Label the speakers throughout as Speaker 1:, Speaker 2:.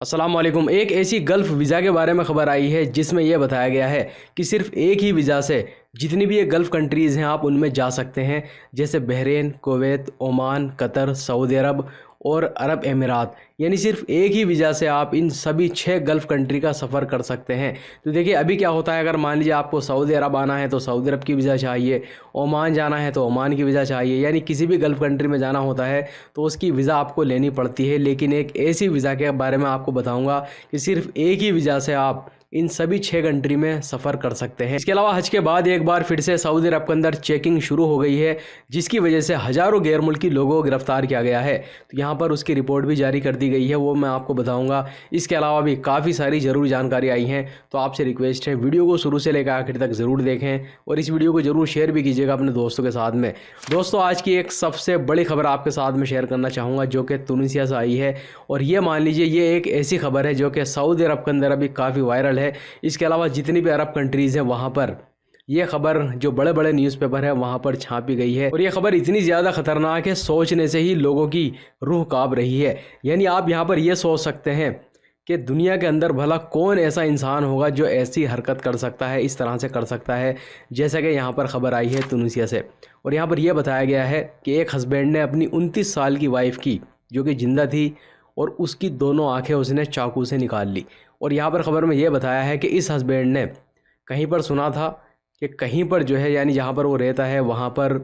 Speaker 1: अस्सलाम वालेकुम। एक ऐसी गल्फ़ वीज़ा के बारे में ख़बर आई है जिसमें यह बताया गया है कि सिर्फ़ एक ही वीज़ा से जितनी भी ये गल्फ़ कंट्रीज़ हैं आप उनमें जा सकते हैं, जैसे Bahrain, Kuwait, Oman, Qatar, Saudi Arab और अरब अमीरात। यानी सिर्फ़ एक ही वीज़ा से आप इन सभी 6 गल्फ़ कंट्री का सफ़र कर सकते हैं। तो देखिए अभी क्या होता है, अगर मान लीजिए आपको सऊदी अरब आना है तो सऊदी अरब की वीज़ा चाहिए, ओमान जाना है तो ओमान की वीज़ा चाहिए, यानी किसी भी गल्फ़ कंट्री में जाना होता है तो उसकी वीज़ा आपको लेनी पड़ती है। लेकिन एक ऐसी वीज़ा के बारे में आपको बताऊंगा कि सिर्फ एक ही वीज़ा से आप इन सभी 6 कंट्री में सफ़र कर सकते हैं। इसके अलावा हज के बाद एक बार फिर से सऊदी अरब के अंदर चेकिंग शुरू हो गई है, जिसकी वजह से हज़ारों गैर मुल्की लोगों को गिरफ्तार किया गया है। तो यहाँ पर उसकी रिपोर्ट भी जारी कर दी गई है, वो मैं आपको बताऊँगा। इसके अलावा भी काफ़ी सारी ज़रूरी जानकारी आई हैं, तो आपसे रिक्वेस्ट है वीडियो को शुरू से लेकर आखिर तक ज़रूर देखें और इस वीडियो को ज़रूर शेयर भी कीजिएगा अपने दोस्तों के साथ में। दोस्तों, आज की एक सबसे बड़ी खबर आपके साथ में शेयर करना चाहूँगा जो कि तुनिसिया से आई है, और ये मान लीजिए ये एक ऐसी खबर है जो कि सऊदी अरब के अंदर अभी काफ़ी वायरल है। इसके अलावा जितनी भी अरब कंट्रीज़ हैं वहाँ पर ये खबर जो बड़े बड़े न्यूज़पेपर है वहाँ पर छापी गई है, और ये खबर इतनी ज़्यादा ख़तरनाक है, सोचने से ही लोगों की रूह कांप रही है। यानी आप यहाँ पर ये सोच सकते हैं कि दुनिया के अंदर भला कौन ऐसा इंसान होगा जो ऐसी हरकत कर सकता है, इस तरह से कर सकता है, जैसा कि यहाँ पर ख़बर आई है तुनिसिया से। और यहाँ पर यह बताया गया है कि एक हस्बैंड ने अपनी 29 साल की वाइफ की, जो कि ज़िंदा थी, और उसकी दोनों आंखें उसने चाकू से निकाल ली। और यहाँ पर ख़बर में यह बताया है कि इस हस्बैंड ने कहीं पर सुना था कि कहीं पर जो है, यानी जहाँ पर वो रहता है वहाँ पर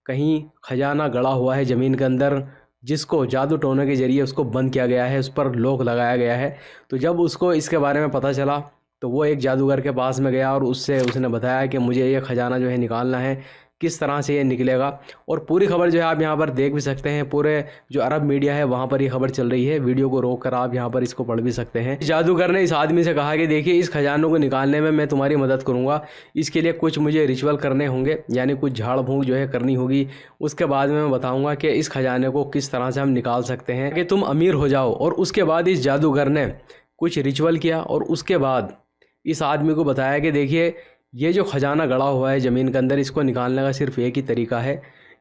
Speaker 1: कहीं खजाना गड़ा हुआ है ज़मीन के अंदर, जिसको जादू टोने के ज़रिए उसको बंद किया गया है, उस पर लॉक लगाया गया है। तो जब उसको इसके बारे में पता चला तो वो एक जादूगर के पास में गया और उसने बताया कि मुझे ये ख़जाना जो है निकालना है, किस तरह से ये निकलेगा। और पूरी खबर जो है आप यहाँ पर देख भी सकते हैं, पूरे जो अरब मीडिया है वहाँ पर ये खबर चल रही है। वीडियो को रोक कर आप यहाँ पर इसको पढ़ भी सकते हैं। जादूगर ने इस आदमी से कहा कि देखिए, इस खजानों को निकालने में मैं तुम्हारी मदद करूँगा, इसके लिए कुछ मुझे रिचुअल करने होंगे, यानी कुछ झाड़ फूँक जो है करनी होगी। उसके बाद में मैं बताऊँगा कि इस खजाने को किस तरह से हम निकाल सकते हैं कि तुम अमीर हो जाओ। और उसके बाद इस जादूगर ने कुछ रिचुअल किया और उसके बाद इस आदमी को बताया कि देखिए, ये जो ख़जाना गड़ा हुआ है ज़मीन के अंदर, इसको निकालने का सिर्फ़ एक ही तरीका है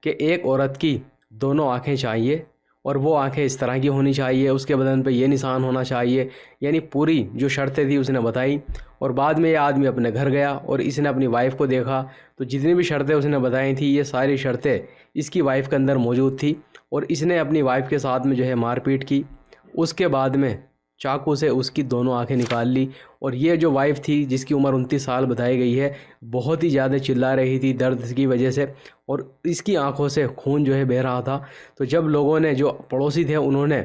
Speaker 1: कि एक औरत की दोनों आंखें चाहिए, और वो आंखें इस तरह की होनी चाहिए, उसके बदन पे ये निशान होना चाहिए। यानी पूरी जो शर्तें थी उसने बताई। और बाद में ये आदमी अपने घर गया और इसने अपनी वाइफ को देखा, तो जितनी भी शर्तें उसने बताई थी ये सारी शर्तें इसकी वाइफ के अंदर मौजूद थी। और इसने अपनी वाइफ के साथ में जो है मारपीट की। उसके बाद में चाकू से उसकी दोनों आंखें निकाल ली। और ये जो वाइफ़ थी, जिसकी उम्र 29 साल बताई गई है, बहुत ही ज़्यादा चिल्ला रही थी दर्द की वजह से, और इसकी आंखों से खून जो है बह रहा था। तो जब लोगों ने, जो पड़ोसी थे, उन्होंने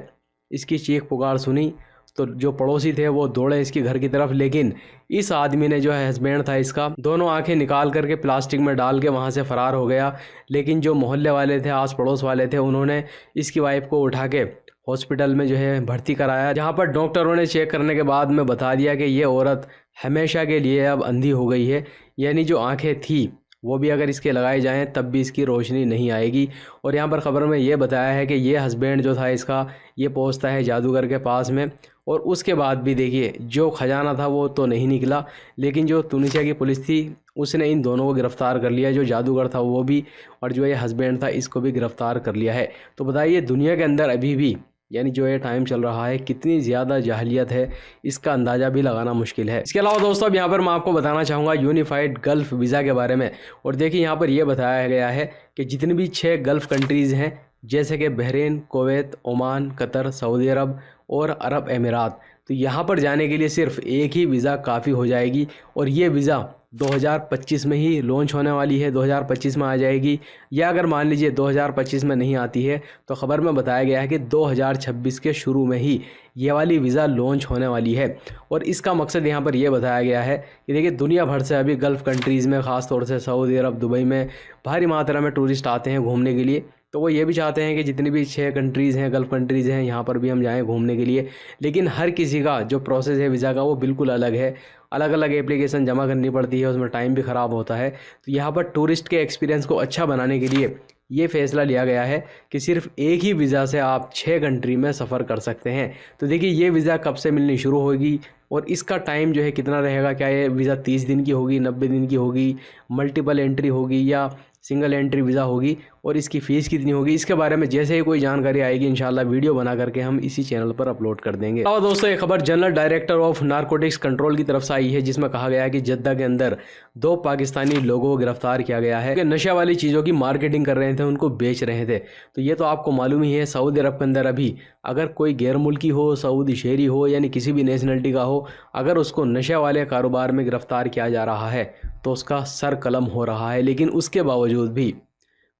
Speaker 1: इसकी चीख पुकार सुनी, तो जो पड़ोसी थे वो दौड़े इसके घर की तरफ। लेकिन इस आदमी ने, जो है हस्बैंड था इसका, दोनों आंखें निकाल करके प्लास्टिक में डाल के वहाँ से फ़रार हो गया। लेकिन जो मोहल्ले वाले थे, आस पड़ोस वाले थे, उन्होंने इसकी वाइफ को उठा के हॉस्पिटल में जो है भर्ती कराया, जहाँ पर डॉक्टरों ने चेक करने के बाद में बता दिया कि ये औरत हमेशा के लिए अब अंधी हो गई है। यानी जो आंखें थी वो भी अगर इसके लगाए जाएं तब भी इसकी रोशनी नहीं आएगी। और यहाँ पर ख़बर में ये बताया है कि ये हस्बैंड जो था इसका, ये पहुँचता है जादूगर के पास में, और उसके बाद भी देखिए जो ख़जाना था वो तो नहीं निकला। लेकिन जो तुनिसिया की पुलिस थी उसने इन दोनों को गिरफ़्तार कर लिया, जो जादूगर था वो भी, और जो ये हस्बैंड था इसको भी गिरफ़्तार कर लिया है। तो बताइए, दुनिया के अंदर अभी भी, यानी जो ये टाइम चल रहा है, कितनी ज़्यादा जाहिलियत है, इसका अंदाज़ा भी लगाना मुश्किल है। इसके अलावा दोस्तों, अब यहाँ पर मैं आपको बताना चाहूँगा यूनिफाइड गल्फ़ वीज़ा के बारे में। और देखिए यहाँ पर यह बताया गया है कि जितनी भी 6 गल्फ़ कंट्रीज़ हैं, जैसे कि Bahrain, Kuwait, Oman, Qatar, Saudi Arab और अरब अमीरात, तो यहाँ पर जाने के लिए सिर्फ़ एक ही वीज़ा काफ़ी हो जाएगी। और ये वीज़ा 2025 में ही लॉन्च होने वाली है, 2025 में आ जाएगी। या अगर मान लीजिए 2025 में नहीं आती है तो ख़बर में बताया गया है कि 2026 के शुरू में ही ये वाली वीज़ा लॉन्च होने वाली है। और इसका मकसद यहाँ पर यह बताया गया है कि देखिए, दुनिया भर से अभी गल्फ़ कंट्रीज़ में, ख़ास तौर से सऊदी अरब, दुबई में भारी मात्रा में टूरिस्ट आते हैं घूमने के लिए। तो वो ये भी चाहते हैं कि जितनी भी 6 कंट्रीज़ हैं, गल्फ़ कंट्रीज़ हैं, यहाँ पर भी हम जाएँ घूमने के लिए। लेकिन हर किसी का जो प्रोसेस है वीज़ा का वो बिल्कुल अलग है, अलग अलग एप्लीकेशन जमा करनी पड़ती है, उसमें टाइम भी ख़राब होता है। तो यहाँ पर टूरिस्ट के एक्सपीरियंस को अच्छा बनाने के लिए ये फ़ैसला लिया गया है कि सिर्फ़ एक ही वीज़ा से आप 6 कंट्री में सफ़र कर सकते हैं। तो देखिए, ये वीज़ा कब से मिलनी शुरू होगी और इसका टाइम जो है कितना रहेगा, क्या ये वीज़ा 30 दिन की होगी, 90 दिन की होगी, मल्टीपल एंट्री होगी या सिंगल एंट्री वीज़ा होगी, और इसकी फ़ीस कितनी होगी, इसके बारे में जैसे ही कोई जानकारी आएगी इंशाल्लाह वीडियो बना करके हम इसी चैनल पर अपलोड कर देंगे। और दोस्तों ये खबर general director of narcotics control की तरफ से आई है, जिसमें कहा गया है कि जद्दा के अंदर 2 पाकिस्तानी लोगों को गिरफ्तार किया गया है कि नशा वाली चीज़ों की मार्केटिंग कर रहे थे, उनको बेच रहे थे। तो ये तो आपको मालूम ही है, सऊदी अरब के अंदर अभी अगर कोई गैर मुल्की हो, सऊदी शहरी हो यानी किसी भी नेशनलिटी का हो, अगर उसको नशा वाले कारोबार में गिरफ्तार किया जा रहा है तो उसका सर कलम हो रहा है। लेकिन उसके बावजूद भी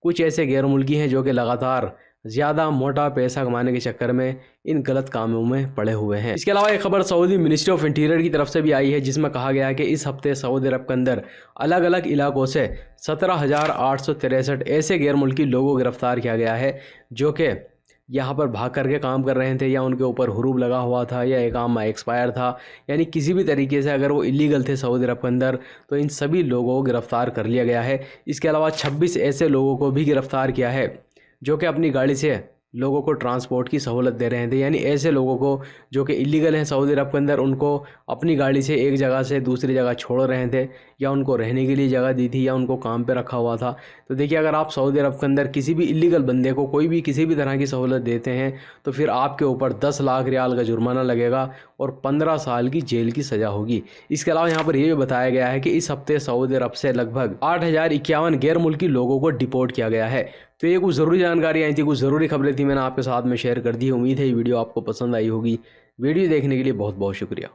Speaker 1: कुछ ऐसे गैर मुल्की हैं जो कि लगातार ज़्यादा मोटा पैसा कमाने के चक्कर में इन गलत कामों में पड़े हुए हैं। इसके अलावा एक खबर सऊदी मिनिस्ट्री ऑफ इंटीरियर की तरफ से भी आई है, जिसमें कहा गया है कि इस हफ्ते सऊदी अरब के अंदर अलग अलग इलाकों से 17,863 ऐसे गैर मुल्की लोगों को गिरफ्तार किया गया है जो कि यहाँ पर भाग करके काम कर रहे थे, या उनके ऊपर हुरूब लगा हुआ था, या इकामा एक्सपायर था, यानी किसी भी तरीके से अगर वो इलीगल थे सऊदी अरब के अंदर, तो इन सभी लोगों को गिरफ्तार कर लिया गया है। इसके अलावा 26 ऐसे लोगों को भी गिरफ्तार किया है जो कि अपनी गाड़ी से लोगों को ट्रांसपोर्ट की सहूलत दे रहे थे, यानी ऐसे लोगों को जो कि इलीगल हैं सऊदी अरब के अंदर, उनको अपनी गाड़ी से एक जगह से दूसरी जगह छोड़ रहे थे, या उनको रहने के लिए जगह दी थी, या उनको काम पे रखा हुआ था। तो देखिए, अगर आप सऊदी अरब के अंदर किसी भी इलीगल बंदे को कोई भी किसी भी तरह की सहूलत देते हैं तो फिर आपके ऊपर 10 लाख रियाल का जुर्माना लगेगा और 15 साल की जेल की सज़ा होगी। इसके अलावा यहाँ पर यह भी बताया गया है कि इस हफ्ते सऊदी अरब से लगभग 8,051 गैर मुल्की लोगों को डिपोर्ट किया गया है। तो ये कुछ ज़रूरी जानकारी आई थी, कुछ ज़रूरी खबरें थी, मैंने आपके साथ में शेयर कर दी। उम्मीद है ये वीडियो आपको पसंद आई होगी। वीडियो देखने के लिए बहुत बहुत शुक्रिया।